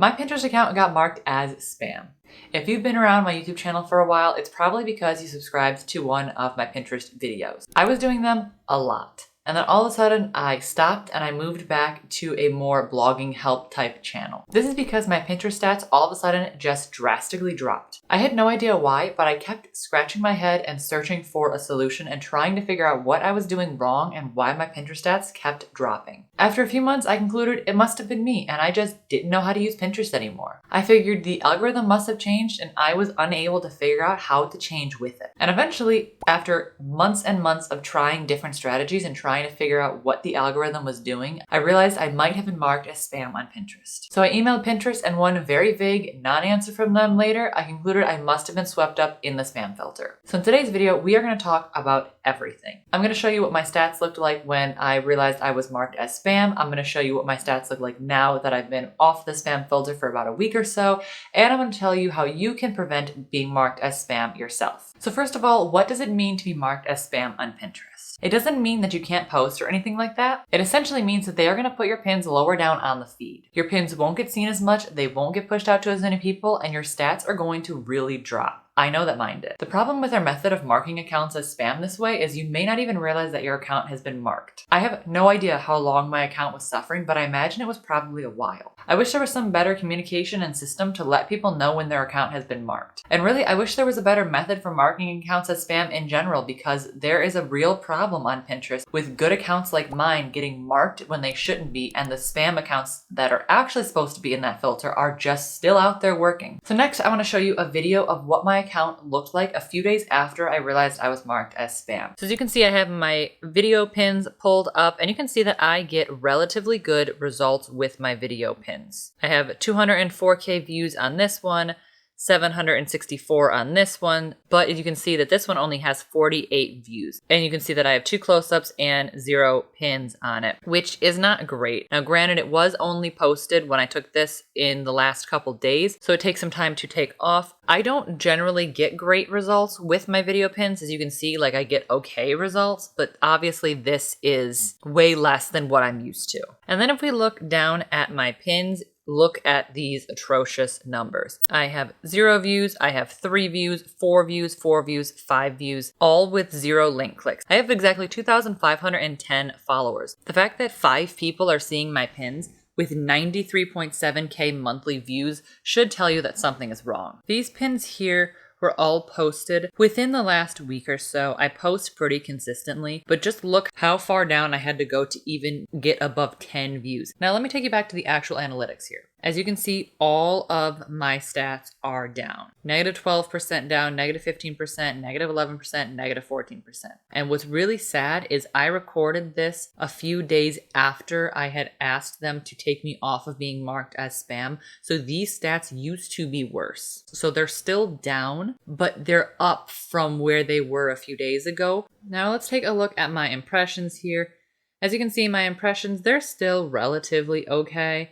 My Pinterest account got marked as spam. If you've been around my YouTube channel for a while, it's probably because you subscribed to one of my Pinterest videos. I was doing them a lot. And then all of a sudden I stopped and I moved back to a more blogging help type channel. This is because my Pinterest stats all of a sudden just drastically dropped. I had no idea why, but I kept scratching my head and searching for a solution and trying to figure out what I was doing wrong and why my Pinterest stats kept dropping. After a few months, I concluded it must have been me and I just didn't know how to use Pinterest anymore. I figured the algorithm must have changed and I was unable to figure out how to change with it. And eventually, after months and months of trying different strategies and trying to figure out what the algorithm was doing, I realized I might have been marked as spam on Pinterest. So I emailed Pinterest and one very vague non-answer from them later, I concluded I must have been swept up in the spam filter. So in today's video, we are going to talk about everything. I'm going to show you what my stats looked like when I realized I was marked as spam. I'm going to show you what my stats look like now that I've been off the spam filter for about a week or so. And I'm going to tell you how you can prevent being marked as spam yourself. So first of all, what does it mean to be marked as spam on Pinterest? It doesn't mean that you can't post or anything like that. It essentially means that they are going to put your pins lower down on the feed. Your pins won't get seen as much, they won't get pushed out to as many people, and your stats are going to really drop. I know that mine did. The problem with our method of marking accounts as spam this way is you may not even realize that your account has been marked. I have no idea how long my account was suffering, but I imagine it was probably a while. I wish there was some better communication and system to let people know when their account has been marked. And really, I wish there was a better method for marking accounts as spam in general, because there is a real problem on Pinterest with good accounts like mine getting marked when they shouldn't be, and the spam accounts that are actually supposed to be in that filter are just still out there working. So next, I want to show you a video of what my account looked like a few days after I realized I was marked as spam. So as you can see, I have my video pins pulled up, and you can see that I get relatively good results with my video pins. I have 204K views on this one, 764 on this one, but you can see that this one only has 48 views. And you can see that I have 2 close-ups and 0 pins on it, which is not great. Now granted, it was only posted when I took this in the last couple days, so it takes some time to take off. I don't generally get great results with my video pins. As you can see, like, I get okay results, but obviously this is way less than what I'm used to. And then if we look down at my pins, look at these atrocious numbers. I have 0 views, I have 3 views, 4 views, 4 views, 5 views, all with 0 link clicks. I have exactly 2,510 followers. The fact that 5 people are seeing my pins with 93.7K monthly views should tell you that something is wrong. These pins here were all posted within the last week or so. I post pretty consistently, but just look how far down I had to go to even get above 10 views. Now let me take you back to the actual analytics here. As you can see, all of my stats are down. -12% down, -15%, -11%, -14%. And what's really sad is I recorded this a few days after I had asked them to take me off of being marked as spam. So these stats used to be worse. So they're still down, but they're up from where they were a few days ago. Now let's take a look at my impressions here. As you can see, my impressions, they're still relatively okay.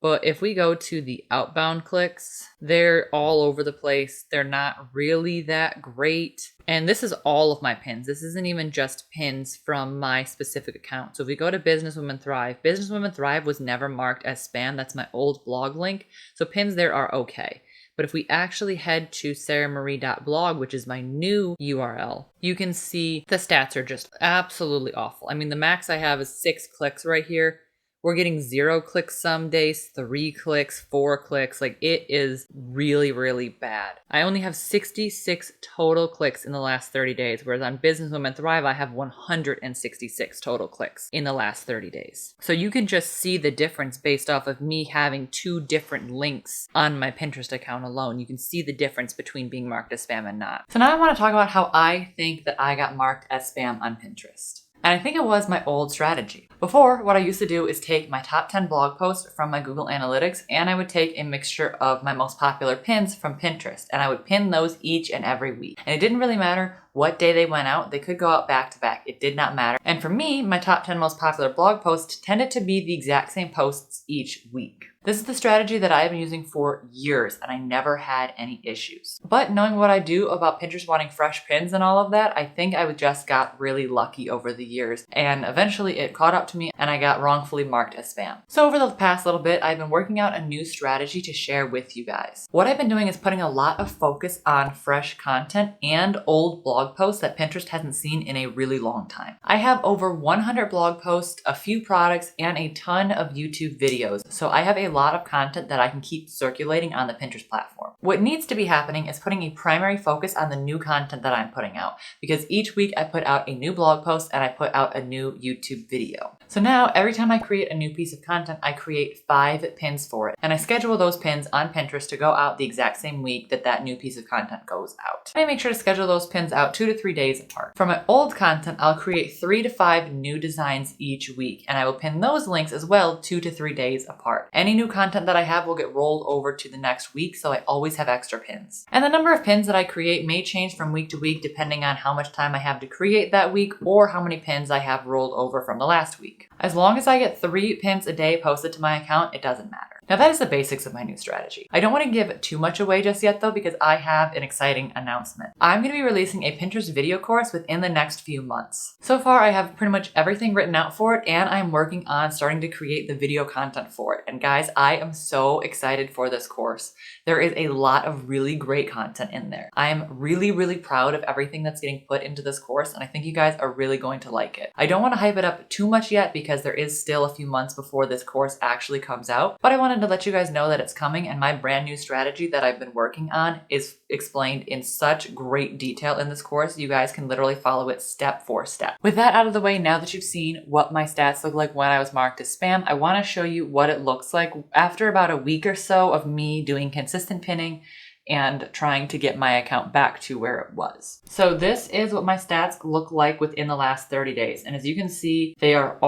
But if we go to the outbound clicks, they're all over the place. They're not really that great. And this is all of my pins. This isn't even just pins from my specific account. So if we go to Business Women Thrive, Business Women Thrive was never marked as spam. That's my old blog link. So pins there are okay. But if we actually head to sarahmarie.blog, which is my new URL, you can see the stats are just absolutely awful. I mean, the max I have is 6 clicks right here. We're getting 0 clicks some days, 3 clicks, 4 clicks. Like, it is really, really bad. I only have 66 total clicks in the last 30 days, whereas on Business Women Thrive, I have 166 total clicks in the last 30 days. So you can just see the difference based off of me having 2 different links on my Pinterest account alone. You can see the difference between being marked as spam and not. So now I want to talk about how I think that I got marked as spam on Pinterest. And I think it was my old strategy. Before, what I used to do is take my top 10 blog posts from my Google Analytics, and I would take a mixture of my most popular pins from Pinterest, and I would pin those each and every week. And it didn't really matter what day they went out. They could go out back to back. It did not matter. And for me, my top 10 most popular blog posts tended to be the exact same posts each week. This is the strategy that I've been using for years and I never had any issues. But knowing what I do about Pinterest wanting fresh pins and all of that, I think I just got really lucky over the years and eventually it caught up to me and I got wrongfully marked as spam. So over the past little bit, I've been working out a new strategy to share with you guys. What I've been doing is putting a lot of focus on fresh content and old blog posts that Pinterest hasn't seen in a really long time. I have over 100 blog posts, a few products, and a ton of YouTube videos. So I have a lot of content that I can keep circulating on the Pinterest platform. What needs to be happening is putting a primary focus on the new content that I'm putting out, because each week I put out a new blog post and I put out a new YouTube video. So now every time I create a new piece of content, I create 5 pins for it. And I schedule those pins on Pinterest to go out the exact same week that that new piece of content goes out. I make sure to schedule those pins out 2 to 3 days apart. For my old content, I'll create 3 to 5 new designs each week, and I will pin those links as well 2 to 3 days apart. Any new content that I have will get rolled over to the next week, so I always have extra pins. And the number of pins that I create may change from week to week depending on how much time I have to create that week or how many pins I have rolled over from the last week. As long as I get 3 pins a day posted to my account, it doesn't matter. Now that is the basics of my new strategy. I don't want to give too much away just yet though, because I have an exciting announcement. I'm going to be releasing a Pinterest video course within the next few months. So far I have pretty much everything written out for it, and I'm working on starting to create the video content for it. And guys, I am so excited for this course. There is a lot of really great content in there. I'm really proud of everything that's getting put into this course, and I think you guys are really going to like it. I don't want to hype it up too much yet because there is still a few months before this course actually comes out, but I wanted to let you guys know that it's coming, and my brand new strategy that I've been working on is explained in such great detail in this course. You guys can literally follow it step for step. With that out of the way, now that you've seen what my stats look like when I was marked as spam, I want to show you what it looks like after about a week or so of me doing consistent pinning and trying to get my account back to where it was. So this is what my stats look like within the last 30 days. And as you can see, they are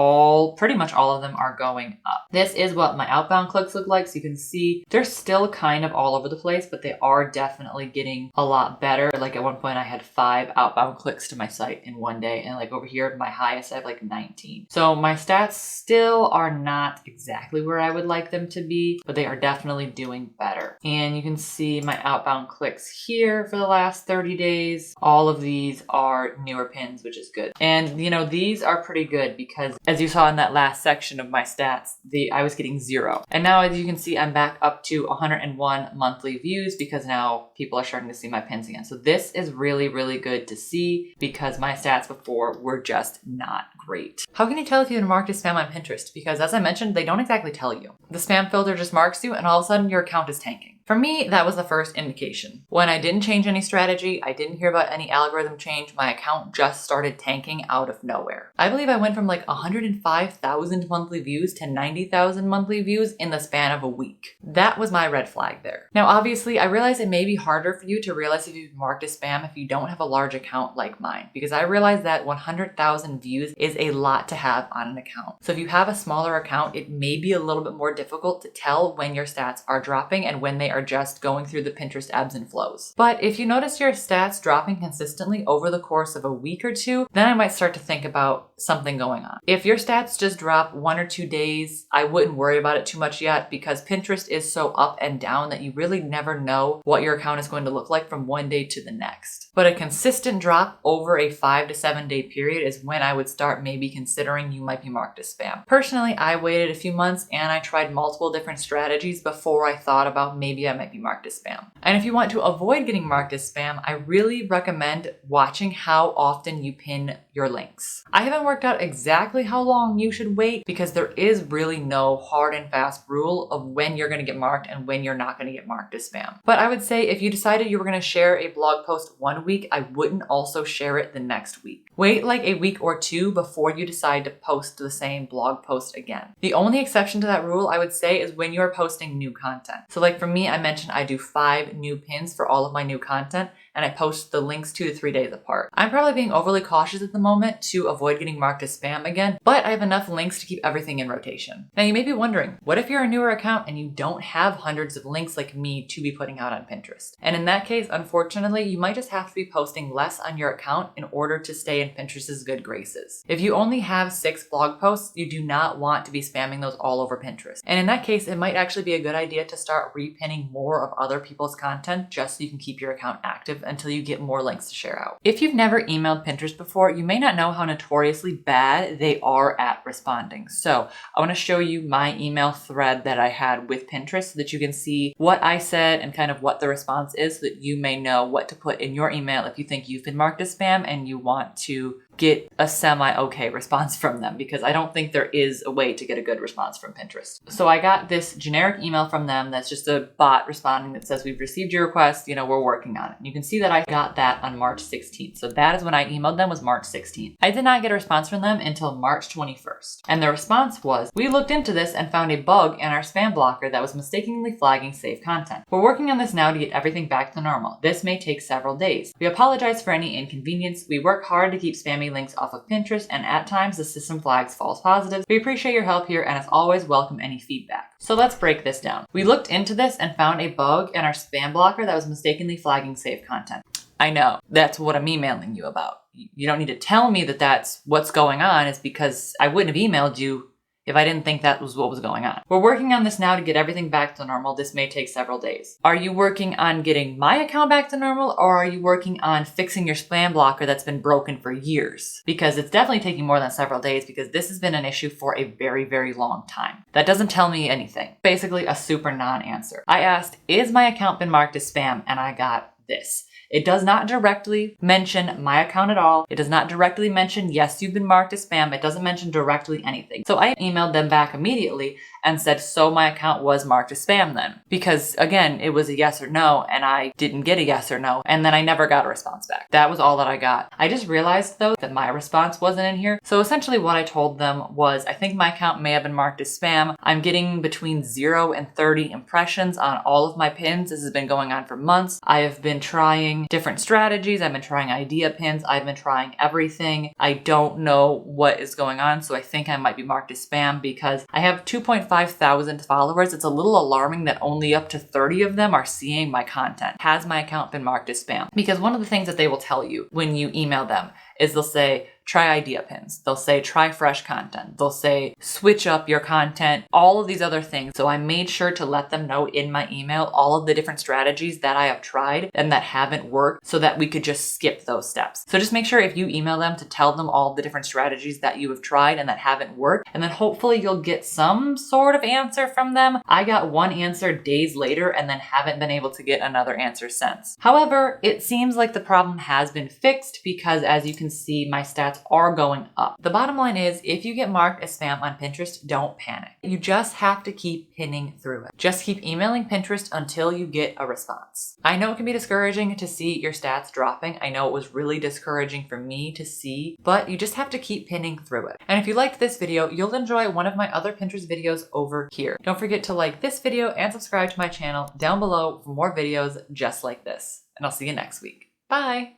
pretty much all of them are going up. This is what my outbound clicks look like. So you can see they're still kind of all over the place, but they are definitely getting a lot better. Like at one point I had 5 outbound clicks to my site in one day. And like over here, my highest, I have like 19. So my stats still are not exactly where I would like them to be, but they are definitely doing better. And you can see my outbound clicks here for the last 30 days. All of these are newer pins, which is good. And you know, these are pretty good because as you saw in that last section of my stats, I was getting 0. And now as you can see, I'm back up to 101 monthly views because now people are starting to see my pins again. So this is really good to see because my stats before were just not great. How can you tell if you've been marked as spam on Pinterest? Because as I mentioned, they don't exactly tell you. The spam filter just marks you and all of a sudden your account is tanking. For me, that was the first indication. When I didn't change any strategy, I didn't hear about any algorithm change, my account just started tanking out of nowhere. I believe I went from like 105,000 monthly views to 90,000 monthly views in the span of a week. That was my red flag there. Now, obviously, I realize it may be harder for you to realize if you've marked as spam if you don't have a large account like mine, because I realize that 100,000 views is a lot to have on an account. So if you have a smaller account, it may be a little bit more difficult to tell when your stats are dropping and when they are just going through the Pinterest ebbs and flows. But if you notice your stats dropping consistently over the course of a week or 2, then I might start to think about something going on. If your stats just drop 1 or 2 days, I wouldn't worry about it too much yet because Pinterest is so up and down that you really never know what your account is going to look like from one day to the next. But a consistent drop over a 5 to 7 day period is when I would start maybe considering you might be marked as spam. Personally, I waited a few months and I tried multiple different strategies before I thought about maybe I might be marked as spam. And if you want to avoid getting marked as spam, I really recommend watching how often you pin your links. I haven't worked out exactly how long you should wait because there is really no hard and fast rule of when you're going to get marked and when you're not going to get marked as spam. But I would say if you decided you were going to share a blog post one week, I wouldn't also share it the next week. Wait like a week or 2 before you decide to post the same blog post again. The only exception to that rule I would say is when you're posting new content. So like for me, I mentioned I do 5 new pins for all of my new content, and I post the links 2 to 3 days apart. I'm probably being overly cautious at the moment to avoid getting marked as spam again, but I have enough links to keep everything in rotation. Now you may be wondering, what if you're a newer account and you don't have hundreds of links like me to be putting out on Pinterest? And in that case, unfortunately, you might just have to be posting less on your account in order to stay in Pinterest's good graces. If you only have 6 blog posts, you do not want to be spamming those all over Pinterest. And in that case, it might actually be a good idea to start repinning more of other people's content just so you can keep your account active until you get more links to share out. If you've never emailed Pinterest before, you may not know how notoriously bad they are at responding. So I want to show you my email thread that I had with Pinterest so that you can see what I said and kind of what the response is, so that you may know what to put in your email if you think you've been marked as spam and you want to get a semi-okay response from them, because I don't think there is a way to get a good response from Pinterest. So I got this generic email from them that's just a bot responding that says, we've received your request, we're working on it. And you can see that I got that on March 16th. So that is when I emailed them, was March 16th. I did not get a response from them until March 21st. And the response was, we looked into this and found a bug in our spam blocker that was mistakenly flagging saved content. We're working on this now to get everything back to normal. This may take several days. We apologize for any inconvenience. We work hard to keep spammy links off of Pinterest, and at times the system flags false positives. We appreciate your help here, and as always, welcome any feedback. So let's break this down. We looked into this and found a bug in our spam blocker that was mistakenly flagging saved content. I know, that's what I'm emailing you about. You don't need to tell me that that's what's going on. It's because I wouldn't have emailed you if I didn't think that was what was going on. We're working on this now to get everything back to normal. This may take several days. Are you working on getting my account back to normal, or are you working on fixing your spam blocker that's been broken for years? Because it's definitely taking more than several days, because this has been an issue for a very, very long time. That doesn't tell me anything. Basically a super non-answer. I asked, is my account been marked as spam? And I got this. It does not directly mention my account at all. It does not directly mention, yes, you've been marked as spam. It doesn't mention directly anything. So I emailed them back immediately and said, so my account was marked as spam then? Because again, it was a yes or no, and I didn't get a yes or no, and then I never got a response back. That was all that I got. I just realized though that my response wasn't in here. So essentially what I told them was, I think my account may have been marked as spam. I'm getting between 0 and 30 impressions on all of my pins. This has been going on for months. I have been trying different strategies. I've been trying idea pins. I've been trying everything. I don't know what is going on, so I think I might be marked as spam because I have 2.5 thousand followers. It's a little alarming that only up to 30 of them are seeing my content. Has my account been marked as spam? Because one of the things that they will tell you when you email them is they'll say, try idea pins. They'll say, try fresh content. They'll say, switch up your content, all of these other things. So I made sure to let them know in my email all of the different strategies that I have tried and that haven't worked, so that we could just skip those steps. So just make sure if you email them to tell them all the different strategies that you have tried and that haven't worked, and then hopefully you'll get some sort of answer from them. I got one answer days later and then haven't been able to get another answer since. However, it seems like the problem has been fixed, because as you can see, my stats are going up. The bottom line is, if you get marked as spam on Pinterest, don't panic. You just have to keep pinning through it. Just keep emailing Pinterest until you get a response. I know it can be discouraging to see your stats dropping. I know it was really discouraging for me to see, but you just have to keep pinning through it. And if you liked this video, you'll enjoy one of my other Pinterest videos over here. Don't forget to like this video and subscribe to my channel down below for more videos just like this. And I'll see you next week. Bye!